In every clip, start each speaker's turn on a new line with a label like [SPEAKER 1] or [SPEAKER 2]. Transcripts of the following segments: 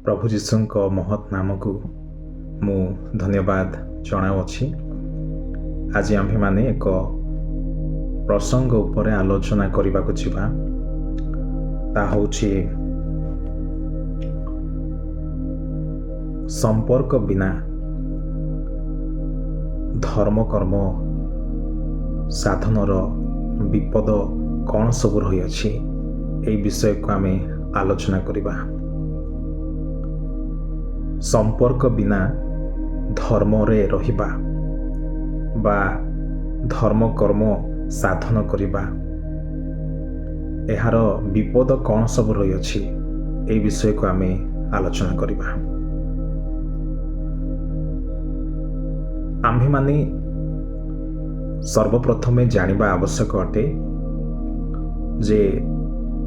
[SPEAKER 1] ପ୍ରଭୁ ଯୀଶୁଙ୍କ ମହତ୍ ନାମକୁ ମୁଁ ଧନ୍ୟବାଦ ଜଣାଉଅଛି। ଆଜି ଆମ୍ଭେମାନେ ଏକ ପ୍ରସଙ୍ଗ ଉପରେ ଆଲୋଚନା କରିବାକୁ ଯିବା। ତାହା ହେଉଛି ସମ୍ପର୍କ ବିନା ଧର୍ମକର୍ମ ସାଧନର ବିପଦ କ'ଣ ସବୁ ରହିଅଛି, ଏହି ବିଷୟକୁ ଆମେ ଆଲୋଚନା କରିବା। ସମ୍ପର୍କ ବିନା ଧର୍ମରେ ରହିବା ବା ଧର୍ମକର୍ମ ସାଧନ କରିବା, ଏହାର ବିପଦ କ'ଣ ସବୁ ରହିଅଛି, ଏହି ବିଷୟକୁ ଆମେ ଆଲୋଚନା କରିବା। ଆମ୍ଭେମାନେ ସର୍ବପ୍ରଥମେ ଜାଣିବା ଆବଶ୍ୟକ ଅଟେ ଯେ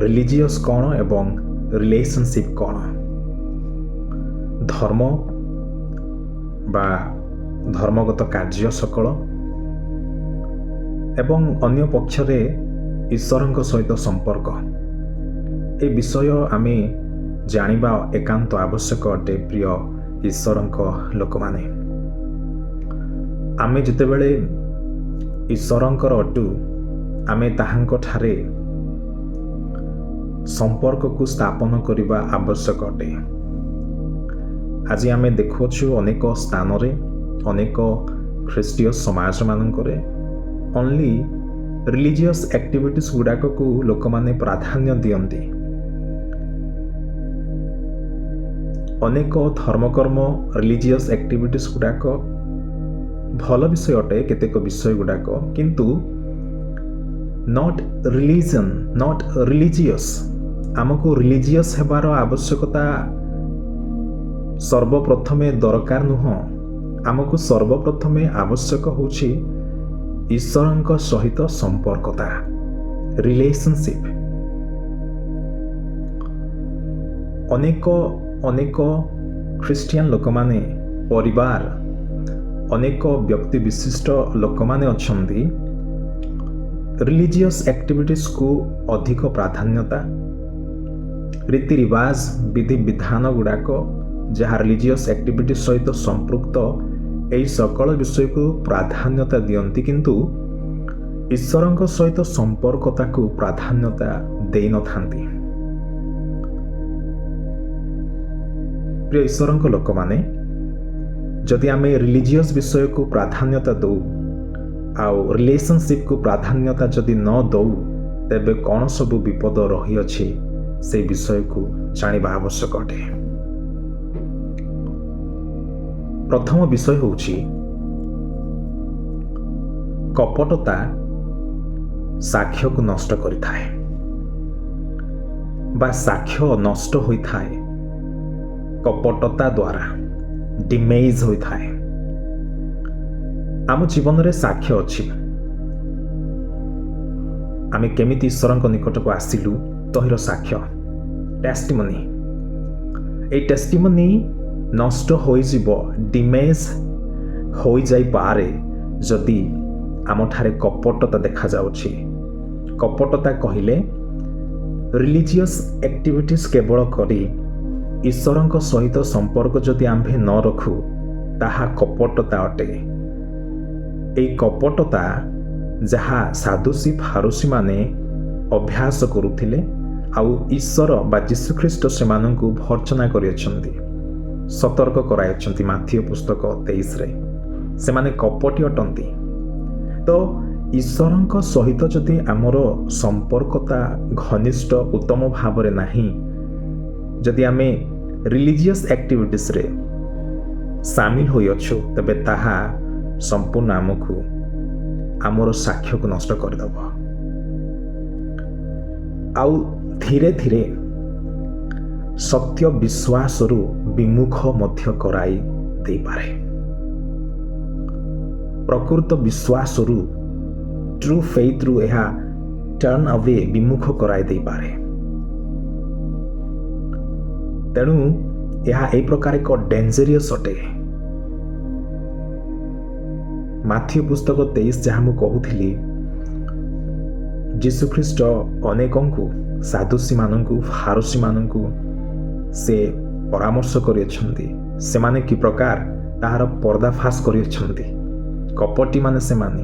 [SPEAKER 1] ରିଲିଜିୟସ୍ କ'ଣ ଏବଂ ରିଲେସନସିପ୍ କ'ଣ। ଧର୍ମ ବା ଧର୍ମଗତ କାର୍ଯ୍ୟ ସକଳ ଏବଂ ଅନ୍ୟ ପକ୍ଷରେ ଈଶ୍ୱରଙ୍କ ସହିତ ସମ୍ପର୍କ, ଏ ବିଷୟ ଆମେ ଜାଣିବା ଏକାନ୍ତ ଆବଶ୍ୟକ ଅଟେ। ପ୍ରିୟ ଈଶ୍ୱରଙ୍କ ଲୋକମାନେ, ଆମେ ଯେତେବେଳେ ଈଶ୍ୱରଙ୍କର ଅଟୁ, ଆମେ ତାହାଙ୍କଠାରେ ସମ୍ପର୍କକୁ ସ୍ଥାପନ କରିବା ଆବଶ୍ୟକ ଅଟେ। ଆଜି ଆମେ ଦେଖୁଅଛୁ ଅନେକ ସ୍ଥାନରେ, ଅନେକ ଖ୍ରୀଷ୍ଟୀୟ ସମାଜମାନଙ୍କରେ ଓନ୍ଲି ରିଲିଜିୟସ୍ ଆକ୍ଟିଭିଟିସ୍ ଗୁଡ଼ାକକୁ ଲୋକମାନେ ପ୍ରାଧାନ୍ୟ ଦିଅନ୍ତି। ଅନେକ ଧର୍ମକର୍ମ ରିଲିଜିୟସ୍ ଆକ୍ଟିଭିଟିସ୍ ଗୁଡ଼ାକ ଭଲ ବିଷୟ ଅଟେ, କେତେକ ବିଷୟ ଗୁଡ଼ାକ, କିନ୍ତୁ ନଟ୍ ରିଲିଜନ୍, ନଟ୍ ରିଲିଜିୟସ୍। ଆମକୁ ରିଲିଜିୟସ୍ ହେବାର ଆବଶ୍ୟକତା ସର୍ବପ୍ରଥମେ ଦରକାର ନୁହଁ। ଆମକୁ ସର୍ବପ୍ରଥମେ ଆବଶ୍ୟକ ହେଉଛି ଈଶ୍ୱରଙ୍କ ସହିତ ସମ୍ପର୍କତା, ରିଲେସନସିପ୍। ଅନେକ ଖ୍ରୀଷ୍ଟିଆନ ଲୋକମାନେ, ପରିବାର, ଅନେକ ବ୍ୟକ୍ତି ବିଶିଷ୍ଟ ଲୋକମାନେ ଅଛନ୍ତି ରିଲିଜିୟସ୍ ଆକ୍ଟିଭିଟିସ୍କୁ ଅଧିକ ପ୍ରାଧାନ୍ୟତା, ରୀତି ରିବାଜ, ବିଧି ବିଧାନ ଗୁଡ଼ାକ ଯାହା ରିଲିଜିୟସ୍ ଆକ୍ଟିଭିଟି ସହିତ ସମ୍ପୃକ୍ତ, ଏହି ସକଳ ବିଷୟକୁ ପ୍ରାଧାନ୍ୟତା ଦିଅନ୍ତି, କିନ୍ତୁ ଈଶ୍ୱରଙ୍କ ସହିତ ସମ୍ପର୍କତାକୁ ପ୍ରାଧାନ୍ୟତା ଦେଇନଥାନ୍ତି। ପ୍ରିୟ ଈଶ୍ୱରଙ୍କ ଲୋକମାନେ, ଯଦି ଆମେ ରିଲିଜିୟସ୍ ବିଷୟକୁ ପ୍ରାଧାନ୍ୟତା ଦେଉ ଆଉ ରିଲେସନସିପ୍କୁ ପ୍ରାଧାନ୍ୟତା ଯଦି ନ ଦେଉ, ତେବେ କ'ଣ ସବୁ ବିପଦ ରହିଅଛି, ସେହି ବିଷୟକୁ ଜାଣିବା ଆବଶ୍ୟକ ଅଟେ। ପ୍ରଥମ ବିଷୟ ହେଉଛି କପଟତା ସାକ୍ଷ୍ୟକୁ ନଷ୍ଟ କରିଥାଏ ବା ସାକ୍ଷ୍ୟ ନଷ୍ଟ ହୋଇଥାଏ କପଟତା ଦ୍ୱାରା, ଡିମେଜ୍ ହୋଇଥାଏ। ଆମ ଜୀବନରେ ସାକ୍ଷ୍ୟ ଅଛି। ଆମେ କେମିତି ଈଶ୍ୱରଙ୍କ ନିକଟକୁ ଆସିଲୁ, ତହିଁର ସାକ୍ଷ୍ୟ, ଟେଷ୍ଟିମନି। ଏହି ଟେଷ୍ଟିମନି ନଷ୍ଟ ହୋଇଯିବ, ଡିମେଜ୍ ହୋଇଯାଇପାରେ ଯଦି ଆମଠାରେ କପଟତା ଦେଖାଯାଉଛି। କପଟତା କହିଲେ ରିଲିଜିୟସ୍ ଆକ୍ଟିଭିଟିସ୍ କେବଳ କରି ଈଶ୍ୱରଙ୍କ ସହିତ ସମ୍ପର୍କ ଯଦି ଆମ୍ଭେ ନ ରଖୁ, ତାହା କପଟତା ଅଟେ। ଏହି କପଟତା ଯାହା ସାଧୁସୀ ଫାରୁସୀମାନେ ଅଭ୍ୟାସ କରୁଥିଲେ, ଆଉ ଈଶ୍ୱର ବା ଯୀଶୁଖ୍ରୀଷ୍ଟ ସେମାନଙ୍କୁ ଭର୍ଚ୍ଛନା କରିଅଛନ୍ତି, ସତର୍କ କରାଇଛନ୍ତି ମାଥିଓ ପୁସ୍ତକ 23ରେ। ସେମାନେ କପଟୀ ଅଟନ୍ତି। ତ ଈଶ୍ୱରଙ୍କ ସହିତ ଯଦି ଆମର ସମ୍ପର୍କତା ଘନିଷ୍ଠ ଉତ୍ତମ ଭାବରେ ନାହିଁ, ଯଦି ଆମେ ରିଲିଜିୟସ୍ ଆକ୍ଟିଭିଟିସ୍ରେ ସାମିଲ ହୋଇଅଛୁ, ତେବେ ତାହା ସମ୍ପୂର୍ଣ୍ଣ ଆମକୁ ଆମର ସାକ୍ଷ୍ୟକୁ ନଷ୍ଟ କରିଦେବ, ଆଉ ଧୀରେ ଧୀରେ ସତ୍ୟ ବିଶ୍ୱାସରୁ ବିମୁଖ ମଧ୍ୟ କରାଇ ଦେଇପାରେ। ପ୍ରକୃତ ବିଶ୍ୱାସରୁ, ଟ୍ରୁ ଫେଥରୁ ଏହା ଟର୍ନ ଆୱେ, ବିମୁଖ କରାଇ ଦେଇପାରେ। ତେଣୁ ଏହା ଏହି ପ୍ରକାର ଏକ ଡେଞ୍ଜରିୟସ୍ ଅଟେ। ମାଥିଓ ପୁସ୍ତକ 23 ଯାହା ମୁଁ କହୁଥିଲି, ଯୀଶୁଖ୍ରୀଷ୍ଟ ଅନେକଙ୍କୁ, ସାଧୁସୀମାନଙ୍କୁ, ଫାରୁସୀମାନଙ୍କୁ ସେ ପରାମର୍ଶ କରିଅଛନ୍ତି। ସେମାନେ କି ପ୍ରକାର ତାହାର ପର୍ଦ୍ଦାଫାଶ କରିଅଛନ୍ତି। କପଟିମାନେ ସେମାନେ,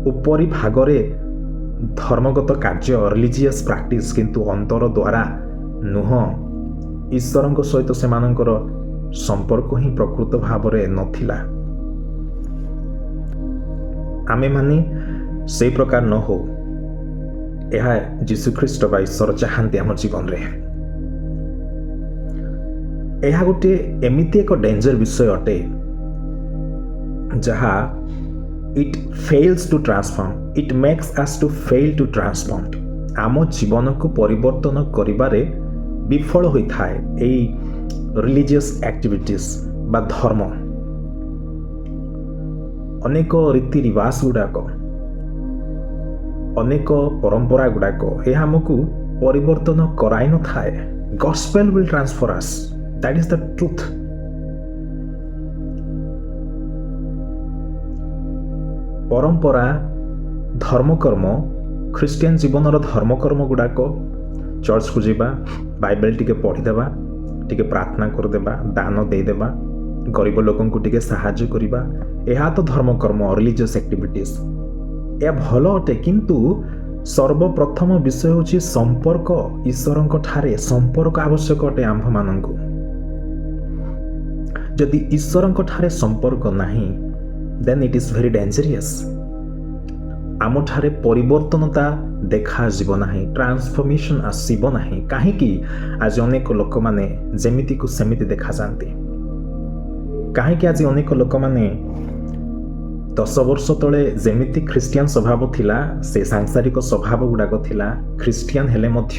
[SPEAKER 1] ଉପରି ଭାଗରେ ଧର୍ମଗତ କାର୍ଯ୍ୟ ରିଲିଜିୟସ୍ ପ୍ରାକ୍ଟିସ୍, କିନ୍ତୁ ଅନ୍ତର ଦ୍ୱାରା ନୁହଁ। ଈଶ୍ୱରଙ୍କ ସହିତ ସେମାନଙ୍କର ସମ୍ପର୍କ ହିଁ ପ୍ରକୃତ ଭାବରେ ନଥିଲା। ଆମେମାନେ ସେଇ ପ୍ରକାର ନ ହଉ, ଏହା ଯୀଶୁଖ୍ରୀଷ୍ଟ ବା ଈଶ୍ୱର ଚାହାନ୍ତି ଆମ ଜୀବନରେ। ଏହା ଗୋଟିଏ ଏମିତି ଏକ ଡେଞ୍ଜର ବିଷୟ ଅଟେ ଯାହା ଇଟ୍ ଫେଲ୍ସ ଟୁ ଟ୍ରାନ୍ସଫର୍ମ, ଇଟ୍ ମେକ୍ସ ଆସ୍ ଟୁ ଫେଲ୍ ଟୁ ଟ୍ରାନ୍ସଫର୍ମ। ଆମ ଜୀବନକୁ ପରିବର୍ତ୍ତନ କରିବାରେ ବିଫଳ ହୋଇଥାଏ ଏଇ ରିଲିଜିୟସ୍ ଆକ୍ଟିଭିଟିସ୍ ବା ଧର୍ମ। ଅନେକ ରୀତି ରିବାଜ ଗୁଡ଼ାକ, ଅନେକ ପରମ୍ପରା ଗୁଡ଼ାକ ଏହା ଆମକୁ ପରିବର୍ତ୍ତନ କରାଇ ନଥାଏ। ଗସ୍ପେଲ ୱିଲ୍ ଟ୍ରାନ୍ସଫର ଆସ୍, ଦ୍ୟାଟ୍ ଇଜ୍ ଦ ଟ୍ରୁଥ୍। ପରମ୍ପରା, ଧର୍ମକର୍ମ, ଖ୍ରୀଷ୍ଟିଆନ ଜୀବନର ଧର୍ମକର୍ମ ଗୁଡ଼ାକ, ଚର୍ଚ୍ଚକୁ ଯିବା, ବାଇବେଲ ଟିକେ ପଢ଼ିଦେବା, ଟିକେ ପ୍ରାର୍ଥନା କରିଦେବା, ଦାନ ଦେଇଦେବା, ଗରିବ ଲୋକଙ୍କୁ ଟିକେ ସାହାଯ୍ୟ କରିବା, ଏହା ତ ଧର୍ମକର୍ମ, ରିଲିଜିୟସ୍ ଆକ୍ଟିଭିଟିସ୍। ଏହା ଭଲ ଅଟେ, କିନ୍ତୁ ସର୍ବପ୍ରଥମ ବିଷୟ ହେଉଛି ସମ୍ପର୍କ। ଈଶ୍ୱରଙ୍କ ଠାରେ ସମ୍ପର୍କ ଆବଶ୍ୟକ ଅଟେ ଆମ୍ଭମାନଙ୍କୁ। ଯଦି ଈଶ୍ୱରଙ୍କ ଠାରେ ସମ୍ପର୍କ ନାହିଁ, ଦେନ୍ ଇଟ୍ ଇଜ୍ ଭେରି ଡେଞ୍ଜରିୟସ୍। ଆମଠାରେ ପରିବର୍ତ୍ତନତା ଦେଖାଯିବ ନାହିଁ, ଟ୍ରାନ୍ସଫର୍ମେସନ୍ ଆସିବ ନାହିଁ। କାହିଁକି ଆଜି ଅନେକ ଲୋକମାନେ ଯେମିତିକୁ ସେମିତି ଦେଖାଯାନ୍ତି? କାହିଁକି ଆଜି ଅନେକ ଲୋକମାନେ 10 ବର୍ଷ ତଳେ ଯେମିତି ଖ୍ରୀଷ୍ଟିଆନ ସ୍ୱଭାବ ଥିଲା, ସେ ସାଂସାରିକ ସ୍ୱଭାବ ଗୁଡ଼ାକ ଥିଲା, ଖ୍ରୀଷ୍ଟିଆନ ହେଲେ ମଧ୍ୟ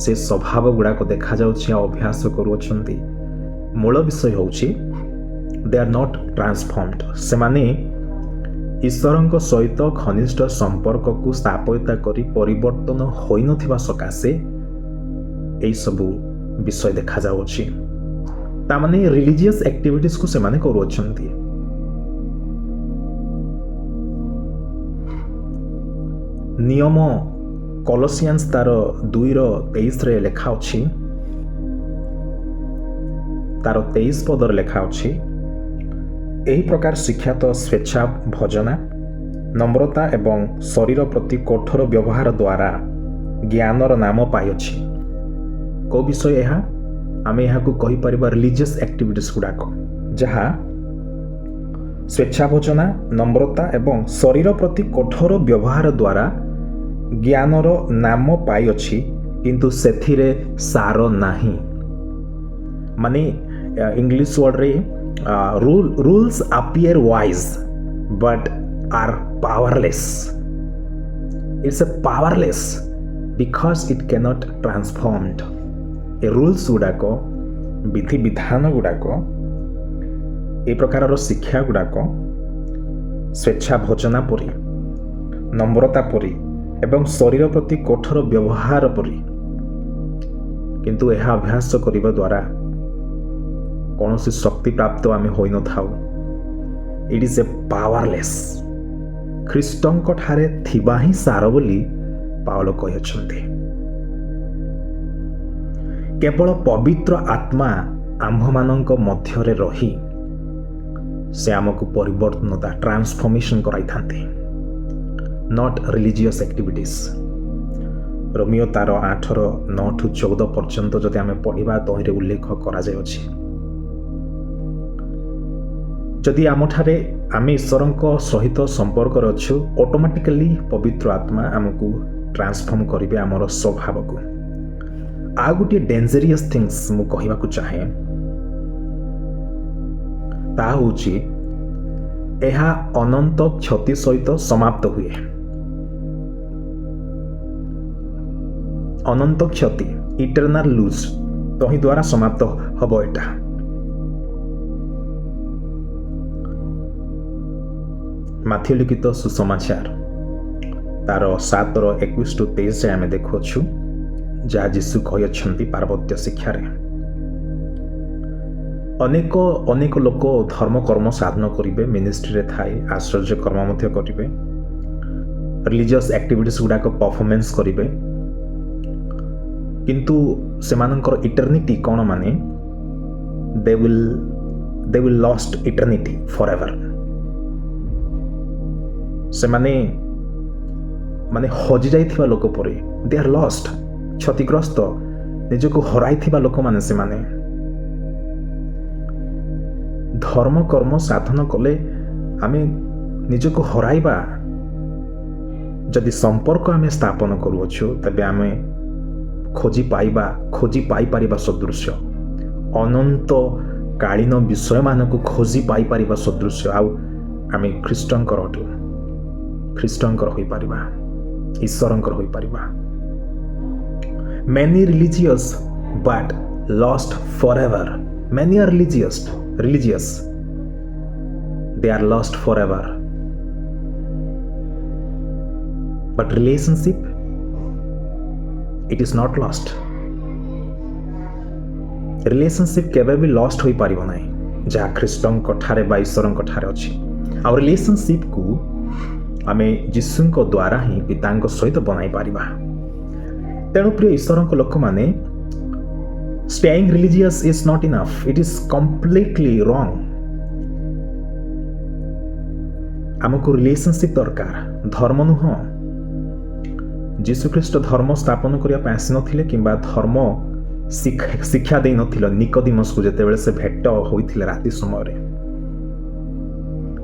[SPEAKER 1] ସେ ସ୍ୱଭାବ ଗୁଡ଼ାକ ଦେଖାଯାଉଛି ଆଉ ଅଭ୍ୟାସ କରୁଅଛନ୍ତି? ମୂଳ ବିଷୟ ହେଉଛି ଦେ ଆର୍ ନଟ୍ ଟ୍ରାନ୍ସଫର୍ମଡ୍। ସେମାନେ ଈଶ୍ୱରଙ୍କ ସହିତ ଘନିଷ୍ଠ ସମ୍ପର୍କକୁ ସ୍ଥାପିତ କରି ପରିବର୍ତ୍ତନ ହୋଇନଥିବା ସକାଶେ ଏହିସବୁ ବିଷୟ ଦେଖାଯାଉଛି। ତାମାନେ ରିଲିଜିୟସ୍ ଆକ୍ଟିଭିଟିସ୍କୁ ସେମାନେ କରୁଅଛନ୍ତି। ନିୟମ କଲୋସିଆନ୍ସ ତାର 2:23 ଲେଖା ଅଛି, ତାର 23 ପଦରେ ଲେଖା ଅଛି, ଏହି ପ୍ରକାର ଶିକ୍ଷା ତ ସ୍ୱେଚ୍ଛା ଭଜନା, ନମ୍ରତା ଏବଂ ଶରୀର ପ୍ରତି କଠୋର ବ୍ୟବହାର ଦ୍ୱାରା ଜ୍ଞାନର ନାମ ପାଇଅଛି। କେଉଁ ବିଷୟ ଏହା? ଆମେ ଏହାକୁ କହିପାରିବା ରିଲିଜିୟସ୍ ଆକ୍ଟିଭିଟିସ୍ ଗୁଡ଼ାକ, ଯାହା ସ୍ୱେଚ୍ଛା ଭଜନା, ନମ୍ରତା ଏବଂ ଶରୀର ପ୍ରତି କଠୋର ବ୍ୟବହାର ଦ୍ୱାରା ଜ୍ଞାନର ନାମ ପାଇଅଛି, କିନ୍ତୁ ସେଥିରେ ସାର ନାହିଁ। ମାନେ ଇଂଲିଶ ୱାର୍ଡରେ rules appear wise but are powerless. It's a powerless because it cannot transformed. A rules ଗୁଡ଼ାକ, ବିଧି ବିଧାନ ଗୁଡ଼ାକ, ଏ ପ୍ରକାରର ଶିକ୍ଷା ଗୁଡ଼ାକ ସ୍ୱେଚ୍ଛା ଭଜନା ପରି, ନମ୍ରତା ପରି ଏବଂ ଶରୀର ପ୍ରତି କଠୋର ବ୍ୟବହାର ପରି, କିନ୍ତୁ ଏହା ଅଭ୍ୟାସ କରିବା ଦ୍ୱାରା କୌଣସି ଶକ୍ତି ପ୍ରାପ୍ତ ଆମେ ହୋଇନଥାଉ। It is a powerless. ଖ୍ରୀଷ୍ଟଙ୍କ ଠାରେ ଥିବା ହିଁ ସାର ବୋଲି ପାଉଲ କହିଛନ୍ତି। କେବଳ ପବିତ୍ର ଆତ୍ମା ଆମ୍ଭମାନଙ୍କ ମଧ୍ୟରେ ରହି ସେ ଆମକୁ ପରିବର୍ତ୍ତନତା, ଟ୍ରାନ୍ସଫର୍ମେସନ୍ କରାଇଥାନ୍ତି, ନଟ୍ ରିଲିଜିୟସ୍ ଆକ୍ଟିଭିଟିସ୍। ରୋମିଓ ତାର 8:9-14 ପର୍ଯ୍ୟନ୍ତ ଯଦି ଆମେ ପଢ଼ିବା, ତହିଁରେ ଉଲ୍ଲେଖ କରାଯାଇଅଛି, ଯଦି ଆମଠାରେ ଆମେ ଈଶ୍ୱରଙ୍କ ସହିତ ସମ୍ପର୍କରେ ଅଛୁ, ଅଟୋମେଟିକାଲି ପବିତ୍ର ଆତ୍ମା ଆମକୁ ଟ୍ରାନ୍ସଫର୍ମ କରିବେ ଆମର ସ୍ୱଭାବକୁ। ଆଉ ଗୋଟିଏ ଡେଞ୍ଜରିୟସ୍ ଥିଙ୍ଗସ୍ ମୁଁ କହିବାକୁ ଚାହେଁ, ତାହା ହେଉଛି ଏହା ଅନନ୍ତ କ୍ଷତି ସହିତ ସମାପ୍ତ ହୁଏ। ଅନନ୍ତ କ୍ଷତି, ଇଟର୍ନାଲ ଲୁଜ୍, ତହିଁ ଦ୍ୱାରା ସମାପ୍ତ ହେବ ଏଟା। ମାଥିଉ ଲିଖିତ ସୁସମାଚାର ତାର 7:21-23 ଆମେ ଦେଖୁଅଛୁ, ଯାହା ଯୀଶୁ କହିଅଛନ୍ତି ପାର୍ବତ୍ୟ ଶିକ୍ଷାରେ। ଅନେକ ଲୋକ ଧର୍ମ କର୍ମ ସାଧନ କରିବେ, ମିନିଷ୍ଟ୍ରିରେ ଥାଇ ଆଶ୍ଚର୍ଯ୍ୟ କର୍ମ ମଧ୍ୟ କରିବେ, ରିଲିଜିୟସ୍ ଆକ୍ଟିଭିଟିସ୍ ଗୁଡ଼ାକ ପରଫର୍ମାନ୍ସ କରିବେ, କିନ୍ତୁ ସେମାନଙ୍କର ଇଟର୍ନିଟି କ'ଣ? ମାନେ they will lost eternity forever. ସେମାନେ ମାନେ ହଜି ଯାଇଥିବା ଲୋକ ପରି, they are lost, କ୍ଷତିଗ୍ରସ୍ତ, ନିଜକୁ ହରାଇଥିବା ଲୋକମାନେ ସେମାନେ। ଧର୍ମ କର୍ମ ସାଧନ କଲେ ଆମେ ନିଜକୁ ହରାଇବା। ଯଦି ସମ୍ପର୍କ ଆମେ ସ୍ଥାପନ କରୁଅଛୁ ତେବେ ଆମେ ଖୋଜି ପାଇପାରିବା ସଦୃଶ୍ୟ, ଅନନ୍ତ କାଳୀନ ବିଷୟମାନଙ୍କୁ ଖୋଜି ପାଇପାରିବା ସଦୃଶ୍ୟ। ଆଉ ଆମେ ଖ୍ରୀଷ୍ଟଙ୍କର ହୋଇପାରିବା, ଈଶ୍ୱରଙ୍କର ହୋଇପାରିବା। Many religious but lost forever. Many are religious. They are lost forever. But relationship, it is not lost. Relationship କେବେ ବି lost ହୋଇପାରିବ ନାହିଁ ଯାହା ଖ୍ରୀଷ୍ଟଙ୍କ ଠାରେ ବା ଈଶ୍ୱରଙ୍କ ଠାରେ ଅଛି। ଆଉ ରିଲେସନସିପକୁ ଆମେ ଯୀଶୁଙ୍କ ଦ୍ୱାରା ହିଁ ପିତାଙ୍କ ସହିତ ବନାଇ ପାରିବା। ତେଣୁ ପ୍ରିୟ ଈଶ୍ୱରଙ୍କ ଲୋକମାନେ, staying religious is not enough. It is completely wrong. ଆମକୁ ରିଲେସନସିପ ଦରକାର, ଧର୍ମ ନୁହଁ। ଯୀଶୁଖ୍ରୀଷ୍ଟ ଧର୍ମ ସ୍ଥାପନ କରିବା ପାଇଁ ଆସିନଥିଲେ କିମ୍ବା ଧର୍ମ ଶିକ୍ଷା ଦେଇନଥିଲେ ନିକୋଦିମସକୁ। ଯେତେବେଳେ ସେ ଭେଟ ହୋଇଥିଲେ ରାତି ସମୟରେ,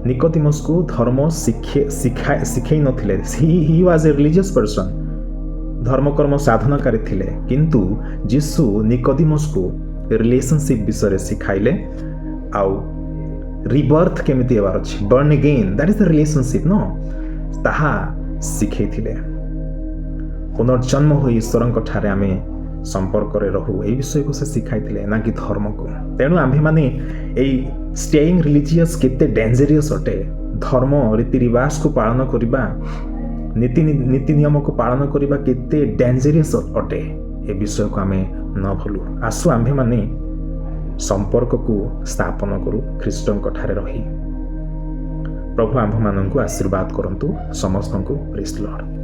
[SPEAKER 1] ନିକୋଦିମସକୁ ଧର୍ମ ଶିଖାଇ ନଥିଲେ। he was a religious person, ଧର୍ମକର୍ମ ସାଧନକାରୀ ଥିଲେ। କିନ୍ତୁ ଯୀଶୁ ନିକୋଦିମସକୁ ରିଲେସନସିପ ବିଷୟରେ ଶିଖାଇଲେ। ଆଉ ରିବର୍ଥ କେମିତି ହେବାର ଅଛି, born again, that is the relationship ନ, ତାହା ଶିଖେଇଥିଲେ। ପୁନର୍ଜନ୍ମ ହୋଇ ଈଶ୍ୱରଙ୍କ ଠାରେ ଆମେ ସମ୍ପର୍କରେ ରହୁ, ଏହି ବିଷୟକୁ ସେ ଶିଖାଇଥିଲେ, ନା କି ଧର୍ମକୁ। ତେଣୁ ଆମ୍ଭେମାନେ ଏଇ ଷ୍ଟେଇଂ ରିଲିଜିୟସ୍ କେତେ ଡେଞ୍ଜରିୟସ୍ ଅଟେ। ଧର୍ମ ରୀତି ରିବାଜକୁ ପାଳନ କରିବା, ନୀତି ନିୟମକୁ ପାଳନ କରିବା କେତେ ଡେଞ୍ଜରିୟସ୍ ଅଟେ, ଏ ବିଷୟକୁ ଆମେ ନ ଭୁଲୁ। ଆସୁ ଆମ୍ଭେମାନେ ସମ୍ପର୍କକୁ ସ୍ଥାପନ କରୁ ଖ୍ରୀଷ୍ଟଙ୍କ ଠାରେ ରହି। ପ୍ରଭୁ ଆମ୍ଭମାନଙ୍କୁ ଆଶୀର୍ବାଦ କରନ୍ତୁ ସମସ୍ତଙ୍କୁ। ପ୍ରେଜ୍ ଦ ଲର୍ଡ।